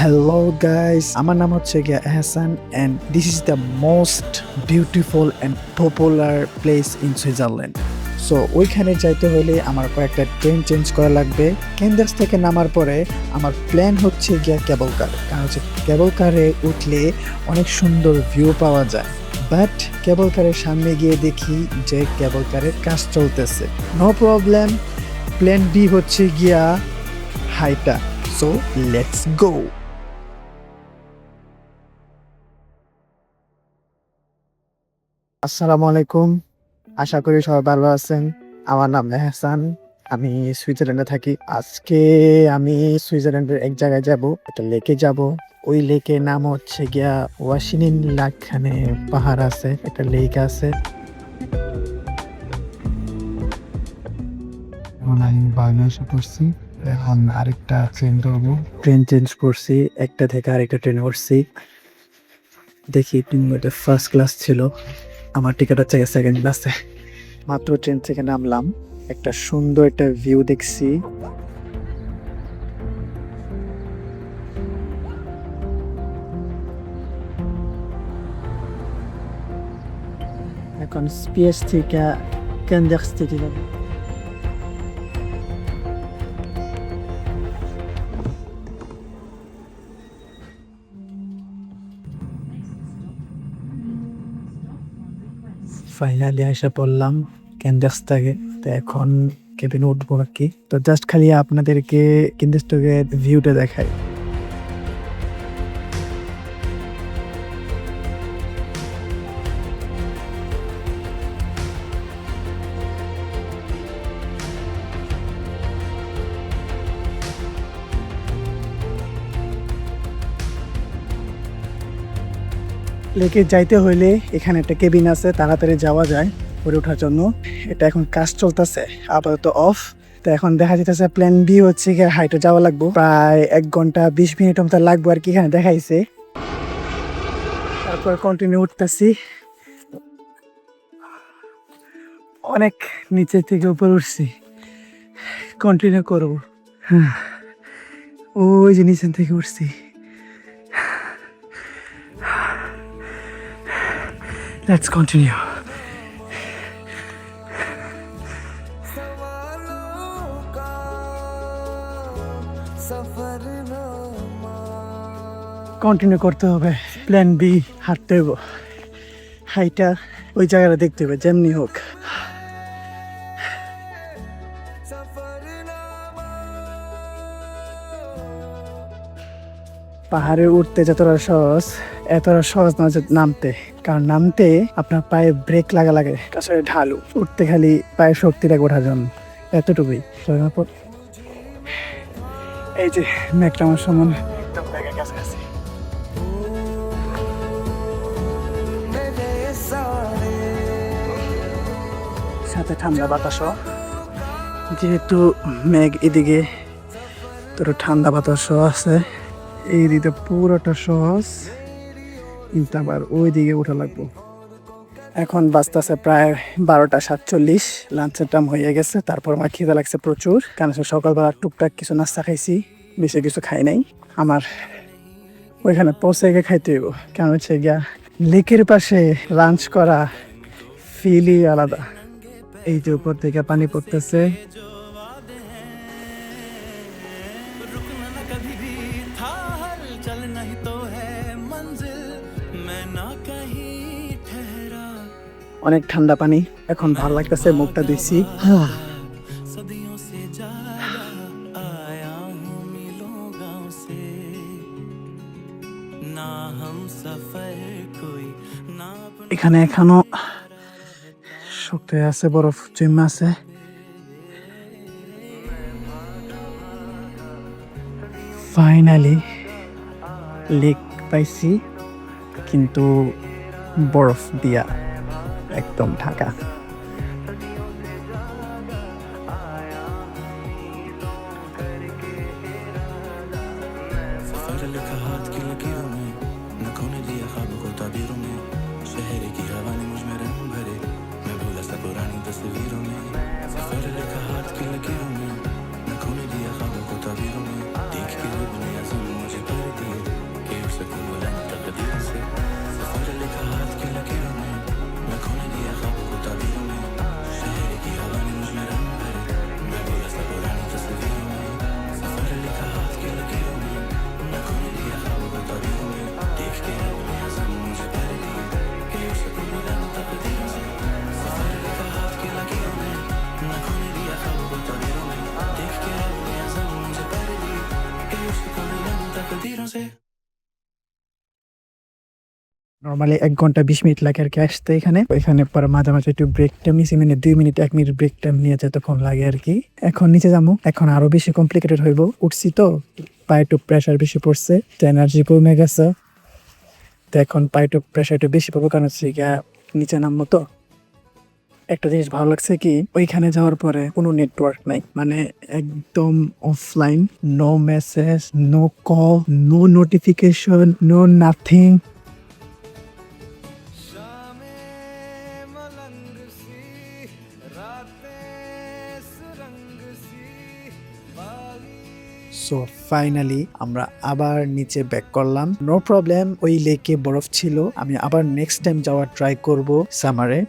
Hello guys, আমার নাম হচ্ছে Gia Ehsan and this is the most beautiful and popular place in Switzerland. So ওইখানে যাইতে হলে আমার কয়েকটা ট্রেন চেঞ্জ করা লাগবে। কেন্দাস থেকে নামার পরে আমার প্ল্যান হচ্ছে গিয়া কেবল কার, কারণ হচ্ছে কেবল কারে উঠলে অনেক সুন্দর ভিউ পাওয়া যায়। বাট কেবল কারের সামনে গিয়ে দেখি যে কেবল কারের কাজ চলতেছে। নো প্রবলেম, প্ল্যান বি হচ্ছে গিয়া হাইটা। So let's go. আসসালামু আলাইকুম, আশা করি সবাই ভালো আছেন। আমার নাম এহসান, আমি সুইজারল্যান্ডে থাকি। আজকে আমি সুইজারল্যান্ডের এক জায়গায় যাব, একটা লেকে যাব। ওই লেকের নাম হচ্ছে গিয়া ওয়াশিনিন লেক। এখানে পাহাড় আছে, একটা লেক আছে। এখন আমি বাংলাদেশে পড়ছি, এখন আরেকটা ট্রেন ধরবো। ট্রেন চেঞ্জ করছি, একটা থেকে আরেকটা ট্রেনে উঠছি। দেখি ট্রেনটা ফার্স্ট ক্লাস ছিল, আমার টিকিট হচ্ছে সেকেন্ড ক্লাসে। মাত্র ট্রেন থেকে নামলাম, একটা সুন্দর একটা ভিউ দেখছি। এখন স্পিএস থেকে কেন্দাস থেকে যাব। ফাইনালি আসা পড়লাম কেন্দাস থেকে। তো এখন কেবিনে উঠবো আর কি। তো জাস্ট খালি আপনাদেরকে কেন্দাস থেকে ভিউটা দেখাই। লেকে যাইতে হইলে এখানে একটা কেবিন আছে, তাড়াতাড়ি যাওয়া যায় উপরে ওঠার জন্য। এটা এখন কাজ চলতেছে, আপাতত অফ। তো এখন দেখা যেতেছে প্ল্যান বি হচ্ছে গিয়ে হাইটে যাওয়া লাগবো, প্রায় 1 ঘন্টা 20 মিনিট মতো লাগবো আর কি, এখানে দেখাইছে। তারপর কন্টিনিউ উঠতেছি, অনেক নিচে থেকে উপরে উঠছি, কন্টিনিউ করবো। ওই যে নিচে থেকে উঠছি। Let's continue. কন্টিনিউ করতে হবে, প্ল্যান বি হাঁটতে হবে, হাইটা ওই জায়গাটা দেখতে হবে যেমনি হোক। পাহাড়ে উঠতে যতটা সহজ, এতটা সহজ না যে নামতে। কারণ নামতে আপনার পায়ে ব্রেক লাগা লাগে, আসলে ঢালু। উঠতে খালি পায়ে শক্তি লাগে ওঠার জন্য, এতটুকুই। এই যে মেঘটা আমার সমান একদম ব্যাগের কাছাকাছি। সাথে ঠান্ডা বাতাসও, যেহেতু মেঘ এদিকে, তো ঠান্ডা বাতাসও আছে। এই দিকে পুরোটা সহজ, কিন্তু আবার ওই দিকে উঠা লাগবো। এখন বাজতেছে প্রায় 12টা 47, লাঞ্চের টাইম হয়ে গেছে। তারপর আমার খিদে লাগছে প্রচুর, কারণ সকালবেলা টুকটাক কিছু নাস্তা খাইছি, বেশি কিছু খাই নাই। আমার ওইখানে পৌঁছে গিয়ে খাইতে হইব, কারণ হচ্ছে গিয়া লেকের পাশে লাঞ্চ করা ফিলই আলাদা। এই যে উপর থেকে পানি পড়তেছে। অনেক ঠান্ডা পানি, এখন ভালো লাগতেছে, মুখটা দিছি। এখানে এখনো শক্ত আছে, বরফ জমে আছে। ফাইনালি লেক পাইছি, কিন্তু বরফ দিয়া একদম ঢাকা। নর্মালি 1 ঘন্টা 20 মিনিট লাগে আর কি আসতে এখানে পরে মাঝে মাঝে একটু ব্রেক টাইম নিয়েছি, 2 মিনিট 1 মিনিট ব্রেক টাইম নিয়ে যতক্ষণ লাগে আর কি। এখন নিচে যাবো, এখন আরো বেশি কমপ্লিকেটেড হইব। উঠছি তো পায়ে একটু প্রেশার বেশি পড়ছে, এনার্জি কমে গেছে, তো এখন পায়ে একটু প্রেশার একটু বেশি পাবো, কারণ হচ্ছে গিয়া নিচে নামবো তো। একটা জিনিস ভালো লাগছে কি, ওইখানে যাওয়ার পরে কোনো নেটওয়ার্ক নাই, মানে একদম offline, no message, no call, no notification, no nothing. So finally আমরা আবার নিচে ব্যাক করলাম। নো প্রবলেম, ওই লেকে বরফ ছিল, আমি আবার নেক্সট টাইম যাওয়ার ট্রাই করব সামারে।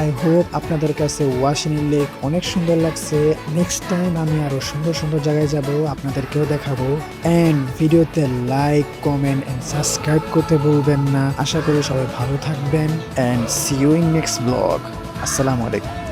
আই হোপ আপনাদের কাছে ওয়াশিনী লেক অনেক সুন্দর লাগছে। নেক্সট টাইম আমি আরো সুন্দর সুন্দর জায়গায় যাব, আপনাদেরকেও দেখাবো। এন্ড ভিডিওতে লাইক, কমেন্ট এন্ড সাবস্ক্রাইব করতে ভুলবেন না। আশা করি সবাই ভালো থাকবেন, and see you in next blog. আসসালামু আলাইকুম।